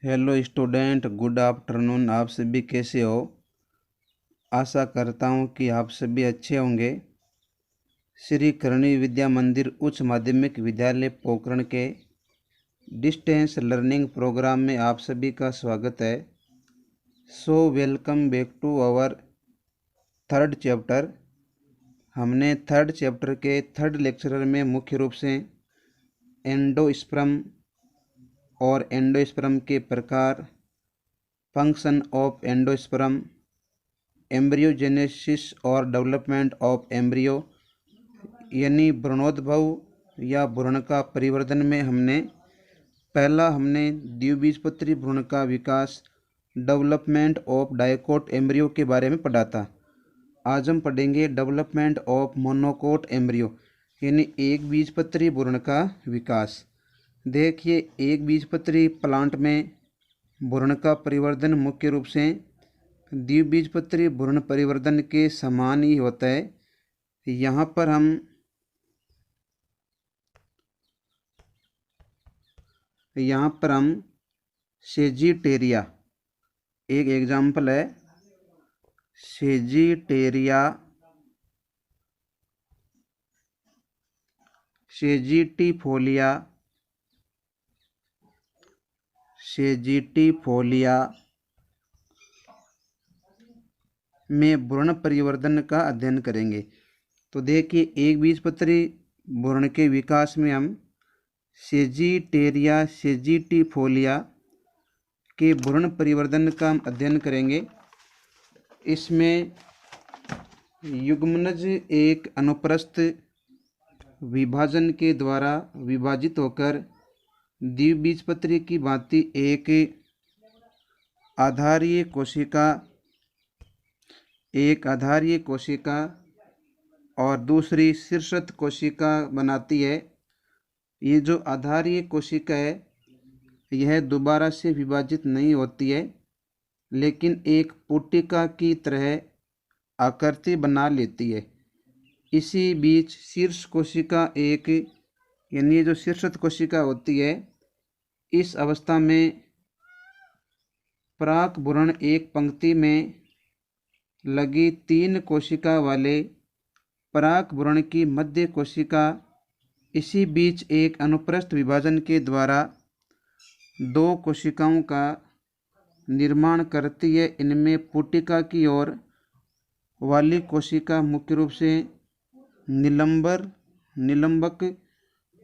Hello student, good afternoon. आप सभी कैसे हो? आशा करता हूँ कि आप सभी अच्छे होंगे। श्री करणी विद्या मंदिर उच्च माध्यमिक विद्यालय पोखरण के डिस्टेंस लर्निंग प्रोग्राम में आप सभी का स्वागत है। So welcome back to our third chapter. हमने थर्ड चैप्टर के थर्ड लेक्चर में मुख्य रूप से एंडोस्पर्म और एंडोस्पर्म के प्रकार, फंक्शन ऑफ एंडोस्पर्म, एम्ब्रियोजेनेसिस और डेवलपमेंट ऑफ एम्ब्रियो यानी भ्रूणोद्भव या भ्रूण का परिवर्तन में हमने द्विबीजपत्री भ्रूण का विकास, डेवलपमेंट ऑफ डाइकोट एम्ब्रियो के बारे में पढ़ा था। आज हम पढ़ेंगे डेवलपमेंट ऑफ मोनोकोट एम्ब्रियो यानी एक बीजपत्री भ्रूण का विकास। देखिए, एक बीजपत्री प्लांट में भ्रूण का परिवर्तन मुख्य रूप से द्विबीजपत्री भ्रूण परिवर्तन के समान ही होता है। यहाँ पर हम सेजिटेरिया, एक एग्जाम्पल है सेजिटेरिया, सेजिटिफोलिया में भ्रूण परिवर्तन का अध्ययन करेंगे। तो देखिए, एक बीजपत्री भ्रूण के विकास में हम सेजिटेरिया, सेजिटिफोलिया के भ्रूण परिवर्तन का हम अध्ययन करेंगे। इसमें युग्मनज एक अनुप्रस्थ विभाजन के द्वारा विभाजित होकर द्विबीजपत्री की भांति एक आधारीय कोशिका और दूसरी शीर्षस्थ कोशिका बनाती है। ये जो आधारीय कोशिका है, यह दोबारा से विभाजित नहीं होती है, लेकिन एक पुटिका की तरह आकृति बना लेती है। इसी बीच शीर्ष कोशिका यानी ये जो शीर्षस्थ कोशिका होती है, इस अवस्था में पराग भ्रूण एक पंक्ति में लगी 3 कोशिका वाले पराग भ्रूण की मध्य कोशिका इसी बीच एक अनुप्रस्थ विभाजन के द्वारा 2 कोशिकाओं का निर्माण करती है। इनमें पुटिका की ओर वाली कोशिका मुख्य रूप से निलंबक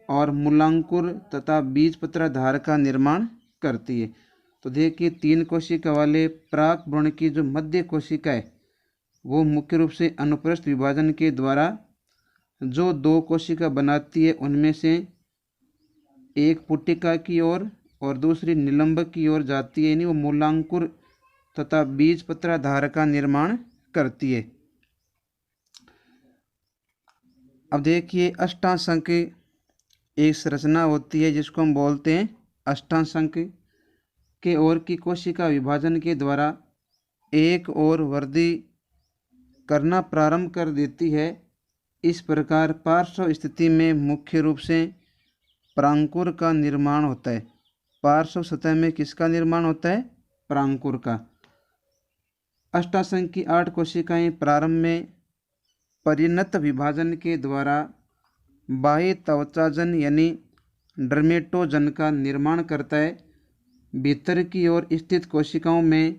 और मूलांकुर तथा बीजपत्राधार का निर्माण करती है। तो देखिए, 3 कोशिका वाले पराग भ्रूण की जो मध्य कोशिका है, वो मुख्य रूप से अनुप्रस्थ विभाजन के द्वारा जो 2 कोशिका बनाती है, उनमें से एक पुटिका की ओर और दूसरी निलंबक की ओर जाती है, यानी वो मूलांकुर तथा बीजपत्राधार का निर्माण करती है। अब देखिए, अष्टांशक एक संरचना होती है जिसको हम बोलते हैं अष्टांशक के ओर की कोशिका विभाजन के द्वारा एक और वृद्धि करना प्रारंभ कर देती है। इस प्रकार पार्श्व स्थिति में मुख्य रूप से परांकुर का निर्माण होता है। पार्श्व सतह में किसका निर्माण होता है? परांकुर का। अष्टांशक की 8 कोशिकाएं प्रारंभ में परिणत विभाजन के द्वारा बाह्य त्वचाजन यानी डर्मेटोजन का निर्माण करता है। भीतर की ओर स्थित कोशिकाओं में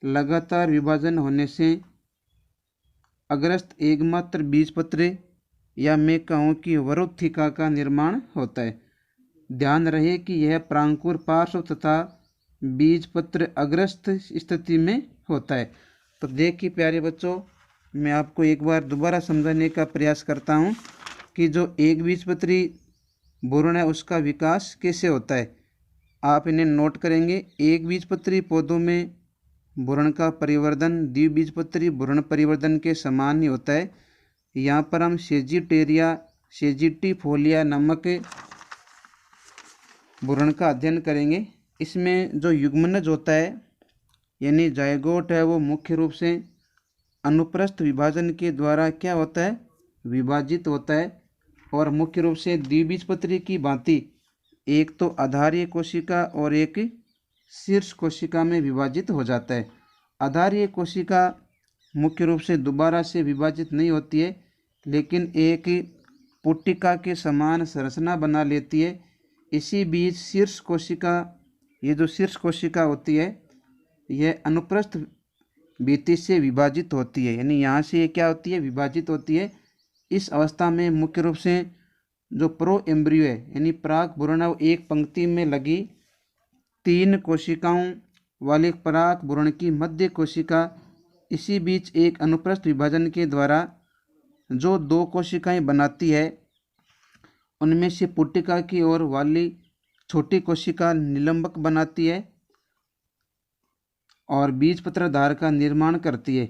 लगातार विभाजन होने से अग्रस्थ एकमात्र बीजपत्र या मैं कहूँ कि वरुथिका का निर्माण होता है। ध्यान रहे कि यह परांकुर पार्श्व तथा बीजपत्र अग्रस्थ स्थिति में होता है। तो देखिए प्यारे बच्चों, मैं आपको एक बार दोबारा समझाने का प्रयास करता हूँ कि जो एक बीजपत्री भ्रूण है उसका विकास कैसे होता है। आप इन्हें नोट करेंगे। एक बीजपत्री पौधों में भ्रूण का परिवर्तन द्विबीजपत्री भ्रूण परिवर्तन के समान ही होता है। यहाँ पर हम सेजिटिफोलिया नामक भ्रूण का अध्ययन करेंगे। इसमें जो युग्मनज होता है यानी जायगोट है, वो मुख्य रूप से अनुप्रस्थ विभाजन के द्वारा क्या होता है? विभाजित होता है। और मुख्य रूप से द्विबीजपत्री की भांति एक तो आधारीय कोशिका और एक शीर्ष कोशिका में विभाजित हो जाता है। आधारीय कोशिका मुख्य रूप से दोबारा से विभाजित नहीं होती है, लेकिन एक पुट्टिका के समान संरचना बना लेती है। इसी बीच शीर्ष कोशिका, ये जो शीर्ष कोशिका होती है, यह अनुप्रस्थ भित्ति से विभाजित होती है, यानी यहाँ से ये क्या होती है, विभाजित होती है। इस अवस्था में मुख्य रूप से जो प्रो एम्ब्रियो है, यानी पराग भ्रूण, एक पंक्ति में लगी 3 कोशिकाओं वाले पराग भ्रूण की मध्य कोशिका, इसी बीच एक अनुप्रस्थ विभाजन के द्वारा जो 2 कोशिकाएं बनाती है, उनमें से पुट्टिका की ओर वाली छोटी कोशिका निलंबक बनाती है और बीजपत्रधार का निर्माण करती है।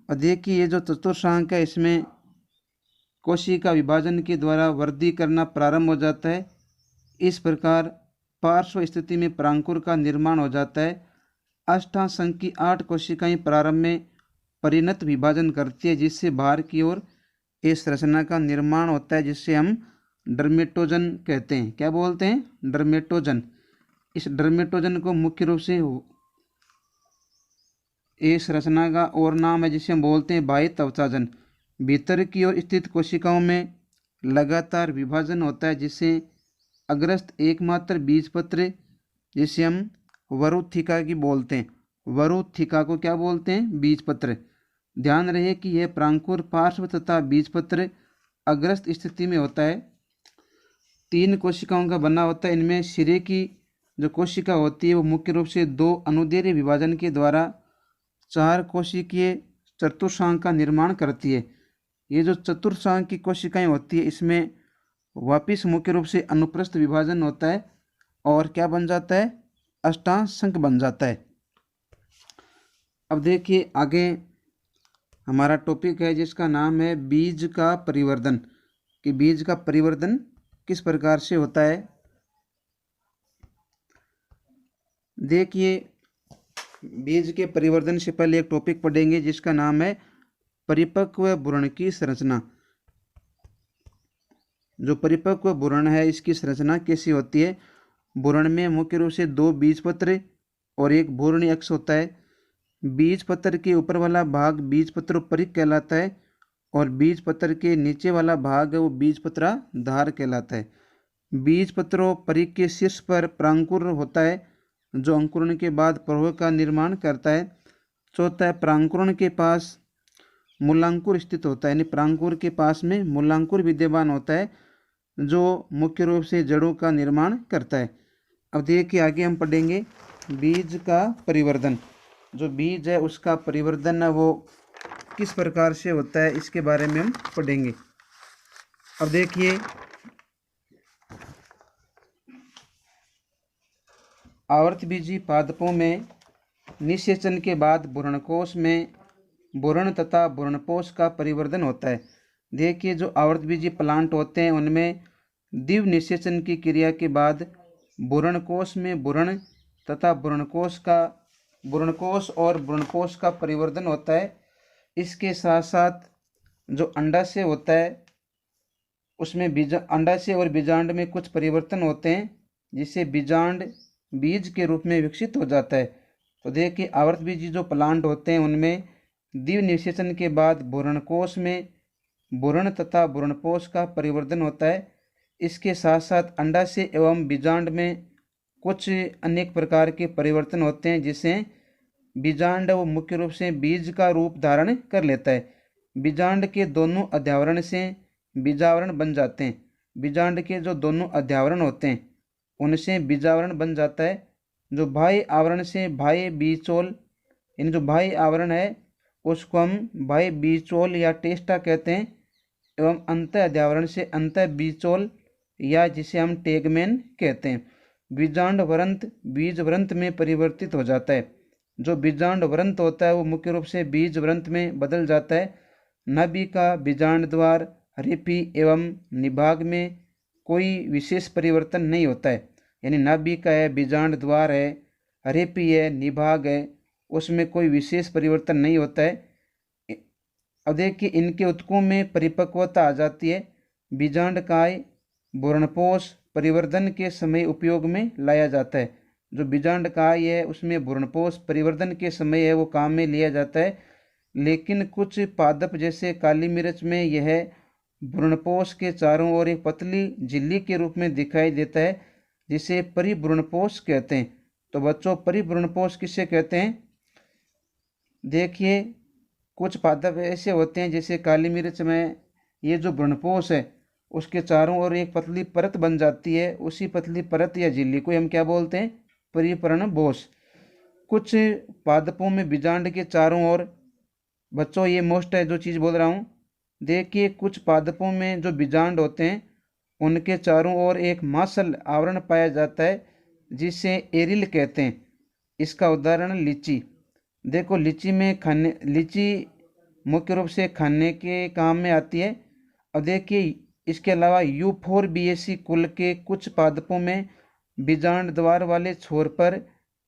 और देखिए ये जो चतुर्थांक है, इसमें कोशिका विभाजन के द्वारा वृद्धि करना प्रारंभ हो जाता है। इस प्रकार पार्श्व स्थिति में परांकुर का निर्माण हो जाता है। अष्टांग की 8 कोशिकाएं प्रारंभ में परिणत विभाजन करती है, जिससे बाहर की ओर इस रचना का निर्माण होता है, जिससे हम डर्मेटोजन कहते हैं। क्या बोलते हैं? डर्मेटोजन। इस डर्मेटोजन को मुख्य रूप से इस रचना का और नाम है जिसे हम बोलते हैं बाह्य त्वचाजन। भीतर की ओर स्थित कोशिकाओं में लगातार विभाजन होता है, जिससे अग्रस्थ एकमात्र बीजपत्र, जिसे हम वरुथिका की बोलते हैं। वरुथिका को क्या बोलते हैं? बीजपत्र। ध्यान रहे कि यह प्रांकुर पार्श्व तथा बीजपत्र अग्रस्त स्थिति में होता है। 3 कोशिकाओं का बना होता है। इनमें सिरे की जो कोशिका होती है वो मुख्य रूप से 2 अनुदैर्घ्य विभाजन के द्वारा 4 कोशिकीय चतुर्थांग का निर्माण करती है। ये जो चतुर्थांग की कोशिकाएं होती है, इसमें वापिस मुख्य रूप से अनुप्रस्थ विभाजन होता है और क्या बन जाता है? अष्टांग बन जाता है। अब देखिए आगे हमारा टॉपिक है जिसका नाम है बीज का परिवर्धन, कि बीज का परिवर्धन किस प्रकार से होता है। देखिए बीज के परिवर्धन से पहले एक टॉपिक पढ़ेंगे जिसका नाम है परिपक्व भ्रूण की संरचना। जो परिपक्व भ्रूण है, इसकी संरचना कैसी होती है? भ्रूण में मुख्य रूप से 2 बीजपत्र और एक भ्रूण अक्ष होता है। बीजपत्र के ऊपर वाला भाग बीजपत्रोपरिक कहलाता है और बीजपत्र के नीचे वाला भाग है वो बीजपत्राधार कहलाता है। बीजपत्रोपरिक के शीर्ष पर प्रांकुर होता है, जो अंकुरण के बाद प्रवाह का निर्माण करता है। चौथा है, प्रांकुरण के पास मूलांकुर स्थित होता है, यानी प्रांकुर के पास में मूलांकुर विद्यमान होता है, जो मुख्य रूप से जड़ों का निर्माण करता है। अब देखिए आगे हम पढ़ेंगे बीज का परिवर्धन। जो बीज है उसका परिवर्धन है वो किस प्रकार से होता है, इसके बारे में हम पढ़ेंगे। अब देखिए आवर्तबीजी पादपों में निषेचन के बाद भ्रूणकोश में भ्रूण तथा भ्रूणपोष का परिवर्धन होता है। देखिए जो आवर्तबीजी प्लांट होते हैं उनमें द्विव निषेचन की क्रिया के बाद भ्रूणकोश में भ्रूण तथा भ्रूणकोश और भ्रूणपोष का परिवर्धन होता है। इसके साथ साथ जो अंडाशय होता है उसमें अंडाशय और बीजांड में कुछ परिवर्तन होते हैं, जिससे बीजांड बीज के रूप में विकसित हो जाता है। तो देखिए आवर्तबीजी जो प्लांट होते हैं उनमें द्विव निषेचन के बाद भ्रूणकोश में भ्रूण तथा भ्रूणपोष का परिवर्तन होता है। इसके साथ साथ अंडाशय एवं बीजांड में कुछ अनेक प्रकार के परिवर्तन होते हैं, जिससे बीजांड वो मुख्य रूप से बीज का रूप धारण कर लेता है। बीजांड के दोनों अध्यावरण से बीजावरण बन जाते हैं। बीजांड के जो दोनों अध्यावरण होते हैं उनसे बीजावरण बन जाता है। जो बाह्य आवरण से बाह्य बीजचोल, यानी जो बाह्य आवरण है उसको हम बाह्य बीजचोल या टेस्टा कहते हैं, एवं अंत अध्यावरण से अंत बीजचोल या जिसे हम टेगमेन कहते हैं। बीजांड वृंत बीज वृंत में परिवर्तित हो जाता है। जो बीजांड वृंत होता है वो मुख्य रूप से बीज वृंत में बदल जाता है। नाभि का बीजांड द्वार, हरिपी एवं निभाग में कोई विशेष परिवर्तन नहीं होता है, यानी नाभि का है, बीजांड द्वार है, हरिपी है, निभाग है, उसमें कोई विशेष परिवर्तन नहीं होता है। अब देखिए इनके ऊतकों में परिपक्वता आ जाती है। बीजांड काय भ्रूणपोष परिवर्धन के समय उपयोग में लाया जाता है। जो बीजांड काय है उसमें भ्रूणपोष परिवर्धन के समय है वो काम में लिया जाता है, लेकिन कुछ पादप जैसे काली मिर्च में यह भ्रूणपोष के चारों ओर एक पतली झिल्ली के रूप में दिखाई देता है, जिसे परिभ्रूणपोष कहते हैं। तो बच्चों, परिभ्रूणपोष किसे कहते हैं? देखिए, कुछ पादप ऐसे होते हैं जैसे काली मिर्च में ये जो भ्रूणपोष है उसके चारों ओर एक पतली परत बन जाती है, उसी पतली परत या झिल्ली को हम क्या बोलते हैं? परिभ्रूणपोष। कुछ पादपों में बीजांड के चारों ओर, बच्चों ये मोस्ट है जो चीज़ बोल रहा हूँ, देखिए कुछ पादपों में जो बीजांड होते हैं उनके चारों ओर एक मांसल आवरण पाया जाता है जिसे एरिल कहते हैं। इसका उदाहरण लीची। देखो, लीची मुख्य रूप से खाने के काम में आती है। अब देखिए, इसके अलावा यूफोरबिएसी कुल के कुछ पादपों में बीजांड द्वार वाले छोर पर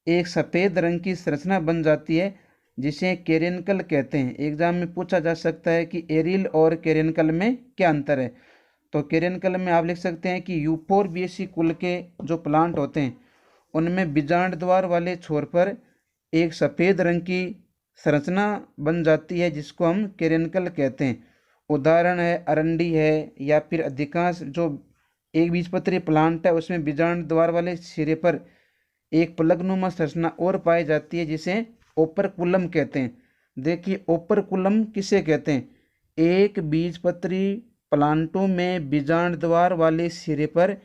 एक सफ़ेद रंग की संरचना बन जाती है जिसे कैरेंकल कहते हैं। एग्जाम में पूछा जा सकता है कि एरिल और कैरेंकल में क्या अंतर है। तो कैरेंकल में आप लिख सकते हैं कि यूफोरबिएसी कुल के जो प्लांट होते हैं उनमें बीजांड द्वार वाले छोर पर एक सफ़ेद रंग की संरचना बन जाती है जिसको हम कैरेंकल कहते हैं। उदाहरण है अरंडी है, या फिर अधिकांश जो एक बीजपत्री प्लांट है उसमें बीजांड द्वार वाले सिरे पर एक पलकनुमा संरचना और पाई जाती है जिसे ओपरकुलम कहते हैं। देखिए, ओपरकुलम किसे कहते हैं? एक बीजपत्री प्लांटों में बीजांड द्वार वाले सिरे पर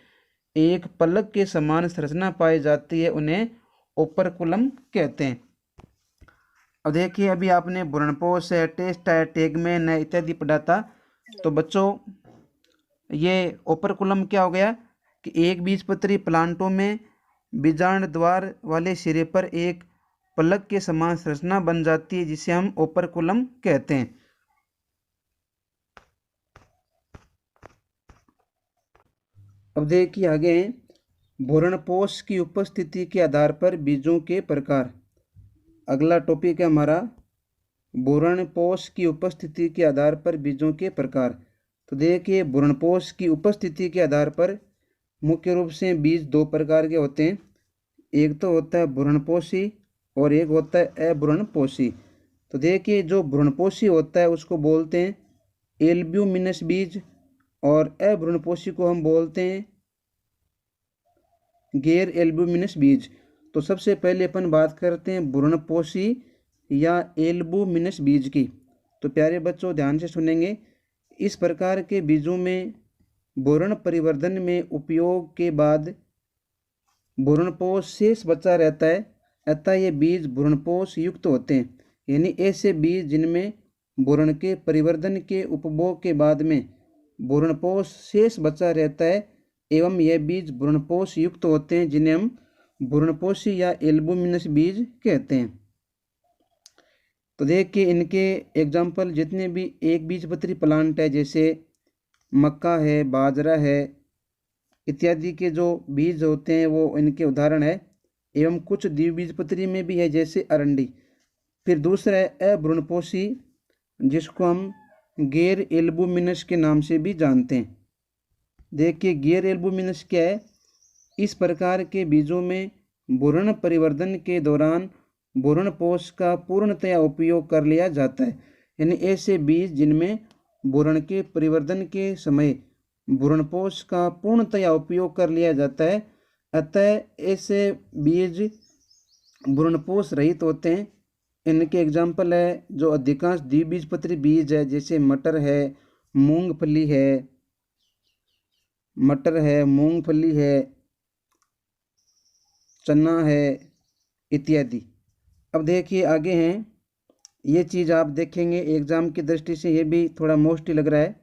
एक पलक के समान संरचना पाई जाती है, उन्हें ओपरकुलम कहते हैं। अब देखिए, अभी आपने भ्रूणपोष है, टेस्ट है, टेगमेन है इत्यादि पढ़ा था। तो बच्चों, ये ओपरकुलम क्या हो गया कि एक बीजपत्री प्लांटों में बीजांड द्वार वाले सिरे पर एक पलक के समान संरचना बन जाती है जिसे हम ओपरकुलम कहते हैं। अब देखिए आगे, भ्रूणपोष की उपस्थिति के आधार पर बीजों के प्रकार। अगला टॉपिक है हमारा भ्रूणपोष की उपस्थिति के आधार पर बीजों के प्रकार। तो देखिए, भ्रूणपोष की उपस्थिति के आधार पर मुख्य रूप से बीज दो प्रकार के होते हैं। एक तो होता है भ्रूणपोषी और एक होता है अभ्रूणपोषी। तो देखिए, जो भ्रूणपोषी होता है उसको बोलते हैं एल्ब्यूमिनस बीज, और अभ्रूणपोषी को हम बोलते हैं गैर एल्ब्यूमिनस बीज। तो सबसे पहले अपन बात करते हैं भ्रूणपोषी या एल्ब्यूमिनस बीज की। तो प्यारे बच्चों, ध्यान से सुनेंगे। इस प्रकार के बीजों में भ्रूण परिवर्धन में उपयोग के बाद भ्रूणपोष शेष बचा रहता है, अतः ये बीज भ्रूणपोष युक्त होते हैं। यानी ऐसे बीज जिनमें भ्रूण के परिवर्धन के उपभोग के बाद में भ्रूणपोष शेष बचा रहता है एवं यह बीज भ्रूणपोष युक्त होते हैं, जिन्हें हम भ्रूणपोषी या एल्ब्यूमिनस बीज कहते हैं। तो देखिए, इनके एग्जाम्पल जितने भी एक बीजपत्री प्लांट है जैसे मक्का है, बाजरा है इत्यादि के जो बीज होते हैं वो इनके उदाहरण है। एवं कुछ द्विबीजपत्री में भी है जैसे अरंडी। फिर दूसरा है अभ्रूणपोषी, जिसको हम गैर एल्ब्यूमिनस के नाम से भी जानते हैं। देखिए, गैर एल्ब्यूमिनस क्या है? इस प्रकार के बीजों में भ्रूण परिवर्धन के दौरान भ्रूणपोष का पूर्णतया उपयोग कर लिया जाता है। यानी ऐसे बीज जिनमें भ्रूण के परिवर्धन के समय भ्रूणपोष का पूर्णतया उपयोग कर लिया जाता है, अतः ऐसे बीज भ्रूणपोष रहित होते हैं। इनके एग्जाम्पल है जो अधिकांश द्विबीजपत्री बीज है जैसे मटर है, मूंगफली है, चना है इत्यादि। अब देखिए आगे हैं, ये चीज़ आप देखेंगे एग्जाम की दृष्टि से ये भी थोड़ा मोस्ट ही लग रहा है।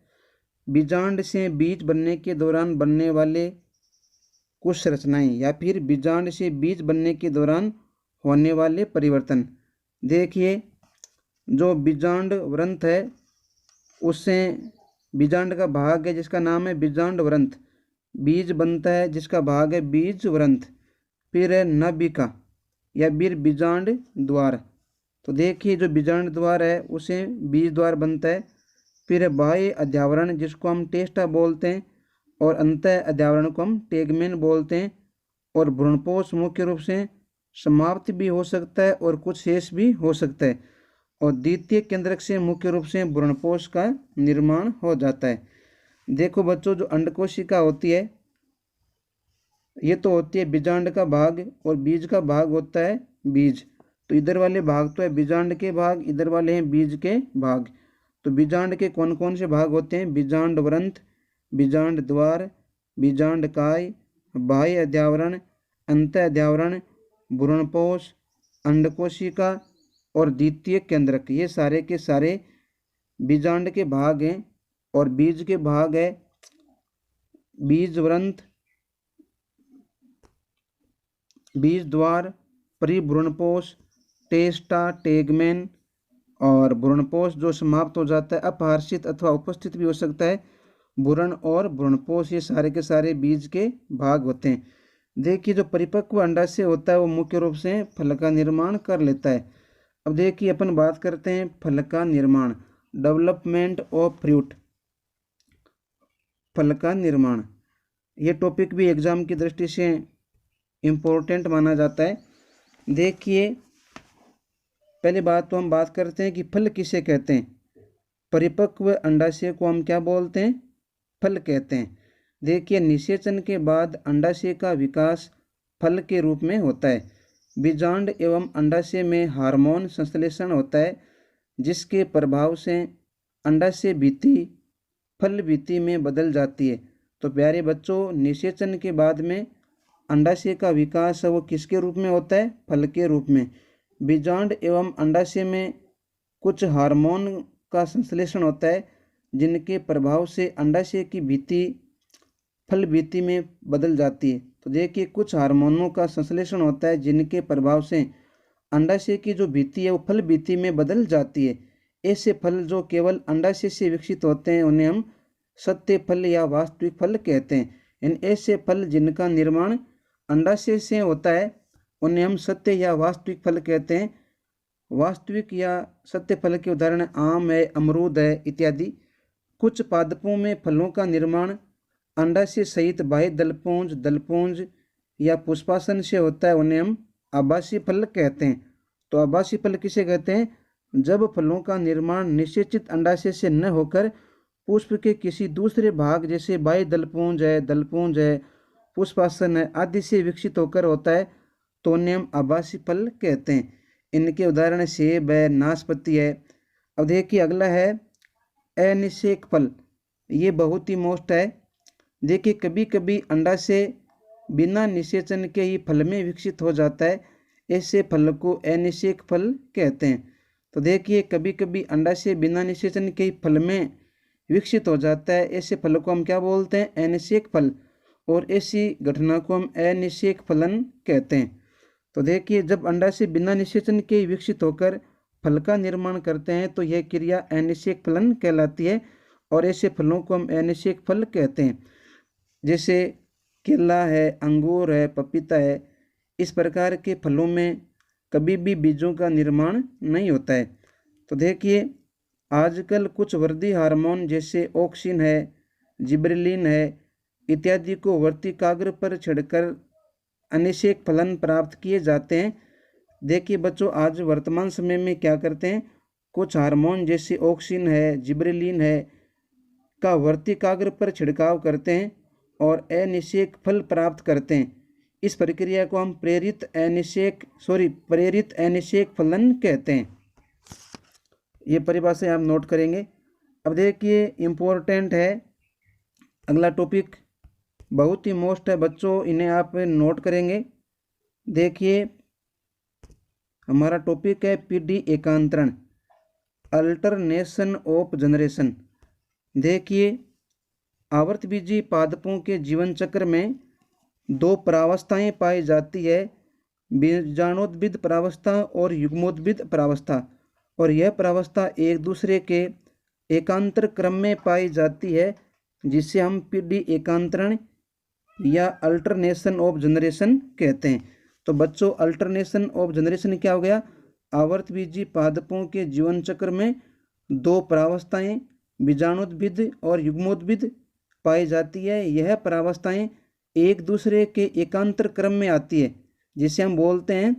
बीजांड से बीज बनने के दौरान बनने वाले कुछ संरचनाएं या फिर बीजांड से बीज बनने के दौरान होने वाले परिवर्तन। देखिए, जो बीजांड वृंत है उससे बीजांड का भाग है जिसका नाम है बीजांड वृंत, बीज बनता है जिसका भाग है बीज वृंत। फिर है नभिका या फिर बीजांड द्वार। तो देखिए, जो बीजांड द्वार है उसे बीज द्वार बनता है। फिर है बाह्य अध्यावरण जिसको हम टेस्टा बोलते हैं, और अंतः अध्यावरण को हम टेगमेन बोलते हैं। और भ्रूणपोष मुख्य रूप से समाप्त भी हो सकता है और कुछ शेष भी हो सकता है। और द्वितीय केंद्रक से मुख्य रूप से भ्रूणपोष का निर्माण हो जाता है। देखो बच्चों, जो अंडकोशिका होती है ये तो होती है बीजांड का भाग, और बीज का भाग होता है बीज। तो इधर वाले भाग तो है बीजांड के भाग, इधर वाले हैं बीज के भाग। तो बीजांड के कौन कौन से भाग होते हैं? बीजांड व्रंत, बीजांड द्वार, बीजांड काय, बाह्य अध्यावरण, अंत अध्यावरण, भ्रूणपोष, अंडकोशिका और द्वितीय केंद्रक। ये सारे के सारे बीजांड के भाग हैं। और बीज के भाग है बीज व्रंत, बीज द्वार, परिभ्रूणपोष, टेस्टा, टेगमेन। और भ्रूणपोष जो समाप्त हो जाता है अपहर्षित अथवा उपस्थित भी हो सकता है। भ्रूण और भ्रूणपोष ये सारे के सारे बीज के भाग होते हैं। देखिए, जो परिपक्व अंडाशय होता है वो मुख्य रूप से फल का निर्माण कर लेता है। अब देखिए, अपन बात करते हैं फल का निर्माण, डेवलपमेंट ऑफ फ्रूट, फल का निर्माण। ये टॉपिक भी एग्जाम की दृष्टि से इम्पोर्टेंट माना जाता है। देखिए, पहली बात तो हम बात करते हैं कि फल किसे कहते हैं। परिपक्व अंडाशय को हम क्या बोलते हैं? फल कहते हैं। देखिए, निषेचन के बाद अंडाशय का विकास फल के रूप में होता है। बीजांड एवं अंडाशय में हार्मोन संश्लेषण होता है, जिसके प्रभाव से अंडाशय भित्ति फल भित्ति में बदल जाती है। तो प्यारे बच्चों, निषेचन के बाद में अंडाशय का विकास वो किसके रूप में होता है? फल के रूप में। बीजांड एवं अंडाशय में कुछ हार्मोन का संश्लेषण होता है, जिनके प्रभाव से अंडाशय की भित्ति फल भित्ति में बदल जाती है। तो देखिए, कुछ हार्मोनों का संश्लेषण होता है जिनके प्रभाव से अंडाशय की जो भित्ति है वो फल भित्ति में बदल जाती है। ऐसे फल जो केवल अंडाशय से विकसित होते हैं उन्हें हम सत्य फल या वास्तविक फल कहते हैं। इन ऐसे फल जिनका निर्माण अंडाशय से होता है उन्हें हम सत्य या वास्तविक फल कहते हैं। वास्तविक या सत्य फल के उदाहरण आम है, अमरूद है इत्यादि। कुछ पादपों में फलों का निर्माण अंडाशय सहित बाह्य दलपुंज, दलपुंज या पुष्पासन से होता है, उन्हें हम आभासी फल कहते हैं। तो आभासी फल किसे कहते हैं? जब फलों का निर्माण निषेचित अंडाशय से न होकर पुष्प के किसी दूसरे भाग जैसे बाह्य दलपुंज है, पुष्पासन है आदि से विकसित होकर होता है, तो उन्हें हम आभासी फल कहते हैं। इनके उदाहरण सेब है, नाशपाती है। अब देखिए, अगला है अनिषेक फल। ये बहुत ही मोस्ट है। देखिए, कभी कभी अंडाशय बिना निषेचन के ही फल में विकसित हो जाता है, ऐसे फल को अनिषेक फल कहते हैं। तो देखिए, कभी कभी अंडाशय बिना निषेचन के ही फल में विकसित हो जाता है, ऐसे फल को हम क्या बोलते हैं? अनिषेक फल। और ऐसी घटना को हम अनिषेक फलन कहते हैं। तो देखिए, जब अंडाशय बिना निषेचन के ही विकसित होकर फल का निर्माण करते हैं तो यह क्रिया अनिषेक फलन कहलाती है, और ऐसे फलों को हम अनिषेक फल कहते हैं। जैसे केला है, अंगूर है, पपीता है, इस प्रकार के फलों में कभी भी बीजों का निर्माण नहीं होता है। तो देखिए, आजकल कुछ वृद्धि हार्मोन जैसे ऑक्सिन है, जिब्रेलिन है इत्यादि को वर्तिकाग्र पर छिड़कर अनिषेक फलन प्राप्त किए जाते हैं। देखिए बच्चों, आज वर्तमान समय में क्या करते हैं, कुछ हार्मोन जैसे ऑक्सिन है, जिब्रेलिन है का वर्तिकाग्र पर छिड़काव करते हैं और अनिषेक फल प्राप्त करते हैं। इस प्रक्रिया को हम प्रेरित अनिषेक फलन कहते हैं। ये परिभाषा आप नोट करेंगे। अब देखिए, इम्पोर्टेंट है अगला टॉपिक, बहुत ही मोस्ट है बच्चों, इन्हें आप नोट करेंगे। देखिए, हमारा टॉपिक है पीढ़ी एकांतरण, अल्टरनेशन ऑफ जनरेशन। देखिए, आवर्तबीजी पादपों के जीवन चक्र में दो परावस्थाएं पाई जाती है, बीजाणोद्भिद परावस्था और युग्मोद्भिद परावस्था। और यह परावस्था एक दूसरे के एकांतर क्रम में पाई जाती है, जिसे हम पीढ़ी एकांतरण या अल्टरनेशन ऑफ जनरेशन कहते हैं। तो बच्चों, अल्टरनेशन ऑफ जनरेशन क्या हो गया? आवर्तबीजी पादपों के जीवन चक्र में दो परावस्थाएं बीजाणुद्भिद और युग्मोद्भिद पाई जाती है। यह परावस्थाएं एक दूसरे के एकांतर क्रम में आती है, जिसे हम बोलते हैं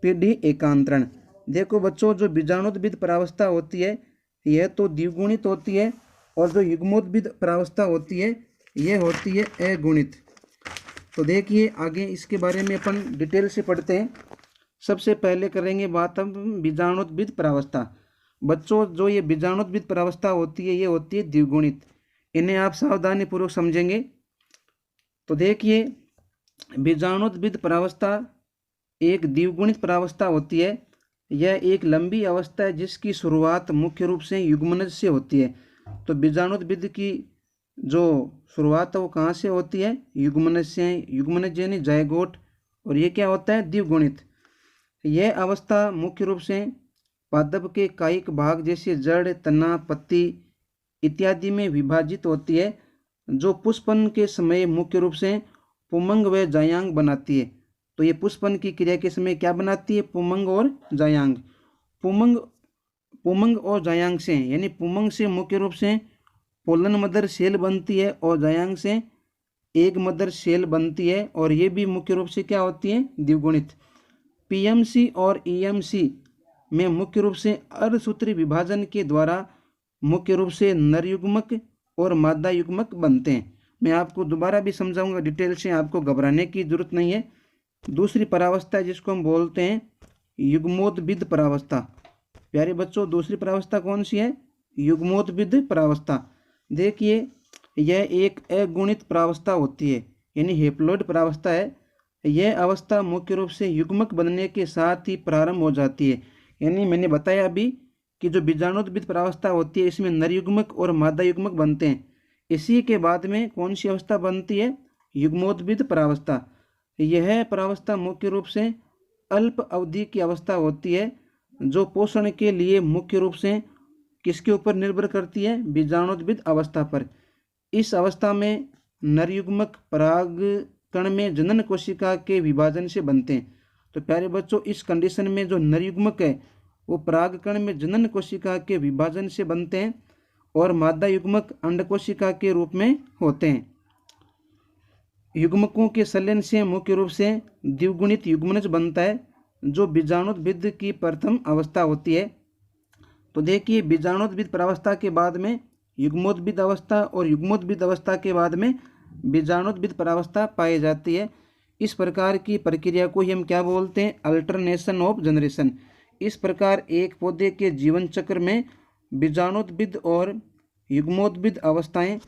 पीढ़ी एकांतरण। देखो बच्चों, जो बीजाणुद्भिद प्रावस्था होती है यह तो द्विगुणित होती है, और जो युग्मोद्भिद प्रावस्था होती है यह होती है अगुणित। तो देखिए आगे इसके बारे में अपन डिटेल से पढ़ते हैं। सबसे पहले करेंगे बात हम बीजाणुद्भिद प्रावस्था। बच्चों, जो ये बीजाणुद्भिद प्रावस्था होती है ये होती है द्विगुणित। इन्हें आप सावधानी पूर्वक समझेंगे। तो देखिए, बीजाणुद्भिद प्रावस्था एक द्विगुणित प्रावस्था होती है। यह एक लंबी अवस्था है जिसकी शुरुआत मुख्य रूप से युग्मनज से होती है। तो बीजाणुद्भिद की जो शुरुआत है वो कहाँ से होती है? युग्मनज से। युग्मनज यानी जायगोट, और ये क्या होता है? द्विगुणित। यह अवस्था मुख्य रूप से पादप के कायिक भाग जैसे जड़, तना, पत्ती इत्यादि में विभाजित होती है, जो पुष्पन के समय मुख्य रूप से पुमंग व जायांग बनाती है। तो ये पुष्पन की क्रिया के समय क्या बनाती है? पुमंग और जायांग। पुमंग और जायांग से, यानी पुमंग से मुख्य रूप से पोलन मदर सेल बनती है और जायांग से एग मदर सेल बनती है, और ये भी मुख्य रूप से क्या होती है? द्विगुणित। पीएमसी और ईएमसी में मुख्य रूप से अर्धसूत्री विभाजन के द्वारा मुख्य रूप से नर युग्मक और मादा युग्मक बनते हैं। मैं आपको दोबारा भी समझाऊंगा डिटेल से, आपको घबराने की जरूरत नहीं है। दूसरी परावस्था जिसको हम बोलते हैं युग्मोद्भिद परावस्था। प्यारे बच्चों, दूसरी परावस्था कौन सी है? युग्मोद्भिद परावस्था। देखिए, यह एक अगुणित परावस्था होती है, यानी हेप्लॉइड परावस्था है। यह अवस्था मुख्य रूप से युग्मक बनने के साथ ही प्रारंभ हो जाती है। यानी मैंने बताया अभी कि जो बीजाणुद्भिद परावस्था होती है इसमें नर युग्मक और मादा युग्मक बनते हैं। इसी के बाद में कौन सी अवस्था बनती है? युग्मोद्भिद परावस्था। यह परावस्था मुख्य रूप से अल्प अवधि की अवस्था होती है, जो पोषण के लिए मुख्य रूप से किसके ऊपर निर्भर करती है? बीजाणुद्भिद अवस्था पर। इस अवस्था में नर युग्मक पराग कण में जनन कोशिका के विभाजन से बनते हैं। तो प्यारे बच्चों, इस कंडीशन में जो नर युग्मक है वो पराग कण में जनन कोशिका के विभाजन से बनते हैं, और मादा युग्मक अंड कोशिका के रूप में होते हैं। युग्मकों के संलयन से मुख्य रूप से द्विगुणित युग्मनज बनता है, जो बीजाणुद्भिद की प्रथम अवस्था होती है। तो देखिए, बीजाणुद्भिद प्रावस्था के बाद में युग्मोद्भिद अवस्था, और युग्मोद्भिद अवस्था के बाद में बीजाणुद्भिद प्रावस्था पाई जाती है। इस प्रकार की प्रक्रिया को ही हम क्या बोलते हैं? Alternation of generation. इस प्रकार एक पौधे के जीवन चक्र में बीजाणुद्भिद और युग्मोद्भिद अवस्थाएं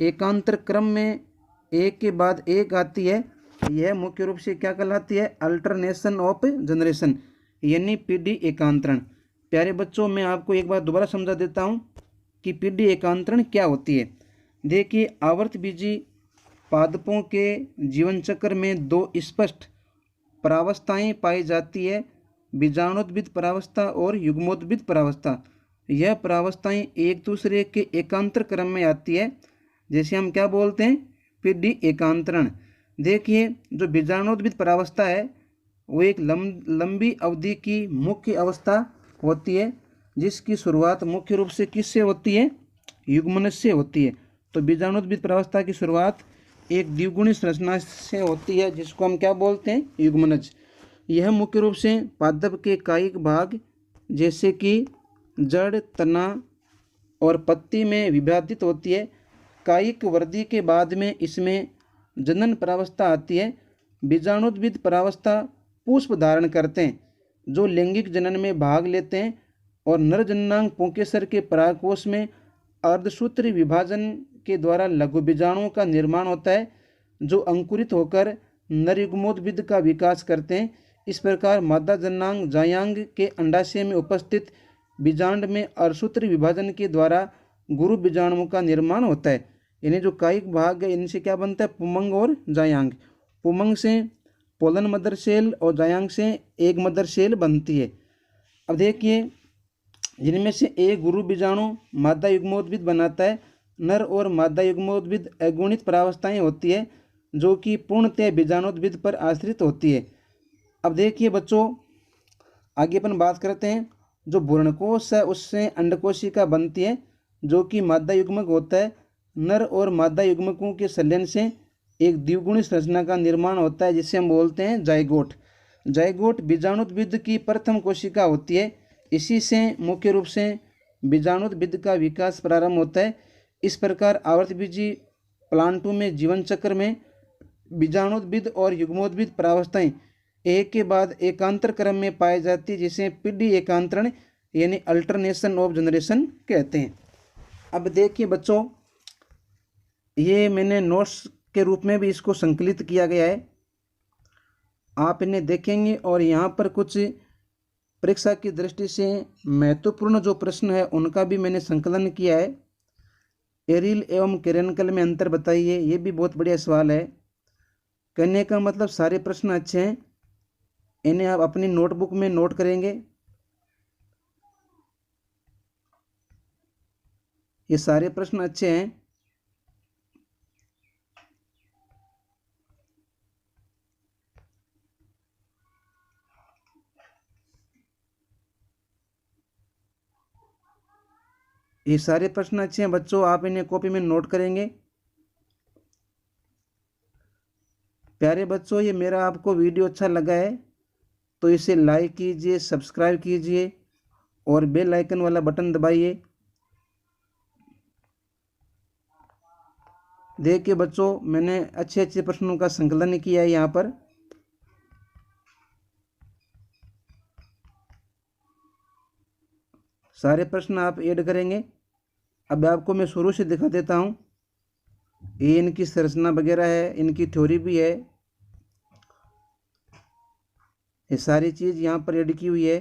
एकांतर क्रम में एक के बाद एक आती है। यह मुख्य रूप से क्या कहलाती है? अल्टरनेशन ऑफ जनरेशन, यानी पीढ़ी एकांतरण। प्यारे बच्चों, मैं आपको एक बार दोबारा समझा देता हूँ कि पीढ़ी एकांतरण क्या होती है। देखिए, आवर्तबीजी पादपों के जीवन चक्र में दो स्पष्ट परावस्थाएं पाई जाती है, बीजाणुद्भिद परावस्था और युग्मोद्भिद परावस्था। यह परावस्थाएं एक दूसरे के एकांतर क्रम में आती है, जैसे हम क्या बोलते हैं? पीढ़ी एकांतरण। देखिए, जो बीजाणुद्भिद परावस्था है वो एक लंबी अवधि की मुख्य अवस्था होती है, जिसकी शुरुआत मुख्य रूप से किससे होती है? युग्मनज से होती है। तो बीजाणुद्भिद परावस्था की शुरुआत एक द्विगुणित संरचना से होती है, जिसको हम क्या बोलते हैं? युग्मनज। यह मुख्य रूप से पादप के कायिक भाग जैसे कि जड़, तना और पत्ती में विभाजित होती है। कायिक वृद्धि के बाद में इसमें जनन परावस्था आती है। बीजाणुद्भिद परावस्था पुष्प धारण करते हैं, जो लैंगिक जनन में भाग लेते हैं, और नर जननांग पुंकेसर के परागकोश में अर्धसूत्री विभाजन के द्वारा लघु बीजाणुओं का निर्माण होता है, जो अंकुरित होकर नर युग्मोद्भिद का विकास करते हैं। इस प्रकार मादा जननांग जायांग के अंडाशय में उपस्थित बीजांड में अर्धसूत्री विभाजन के द्वारा गुरु बीजाणुओं का निर्माण होता है। यानी जो कायिक भाग है इनसे क्या बनता है? पुमंग और जायांग। पुमंग से पोलन मदर सेल और जायांग से एग मदर सेल बनती है। अब देखिए, जिनमें से एक गुरु बीजाणु मादा युग्मोद्भिद बनाता है। नर और मादा युग्मोद्भिद अगुणित परावस्थाएं होती है, जो कि पूर्णतः बीजाणुद्भिद पर आश्रित होती है। अब देखिए बच्चों, आगे अपन बात करते हैं। जो भ्रूणकोश है उससे अंडकोशिका बनती है, जो कि मादा युग्मक होता है। नर और मादा युग्मकों के संलयन से एक द्विगुणी संरचना का निर्माण होता है जिसे हम बोलते हैं जाइगोट। जाइगोट बीजाणुद्भिद की प्रथम कोशिका होती है। इसी से मुख्य रूप से बीजाणुद्भिद का विकास प्रारंभ होता है। इस प्रकार आवर्तबीजी प्लांटों में जीवन चक्र में बीजाणुद्भिद और युग्मोद्भिद प्रावस्थाएं एक के बाद एकांतर क्रम में पाई जाती है, जिसे पीढ़ी एकांतरण यानी अल्टरनेशन ऑफ जनरेशन कहते हैं। अब देखिए बच्चों, ये मैंने नोट्स के रूप में भी इसको संकलित किया गया है, आप इन्हें देखेंगे। और यहाँ पर कुछ परीक्षा की दृष्टि से महत्वपूर्ण जो प्रश्न है उनका भी मैंने संकलन किया है। एरिल एवं केरेनकल में अंतर बताइए, ये भी बहुत बढ़िया सवाल है। कहने का मतलब सारे प्रश्न अच्छे हैं, इन्हें आप अपनी नोटबुक में नोट करेंगे। ये सारे प्रश्न अच्छे हैं। ये सारे प्रश्न अच्छे हैं बच्चों, आप इन्हें कॉपी में नोट करेंगे। प्यारे बच्चों, ये मेरा आपको वीडियो अच्छा लगा है तो इसे लाइक कीजिए, सब्सक्राइब कीजिए और बेल आइकन वाला बटन दबाइए। देखिए बच्चों, मैंने अच्छे अच्छे प्रश्नों का संकलन किया है यहाँ पर। सारे प्रश्न आप ऐड करेंगे। अब आपको मैं शुरू से दिखा देता हूँ। ये इनकी संरचना वगैरह है, इनकी थ्योरी भी है, ये सारी चीज़ यहाँ पर ऐड की हुई है।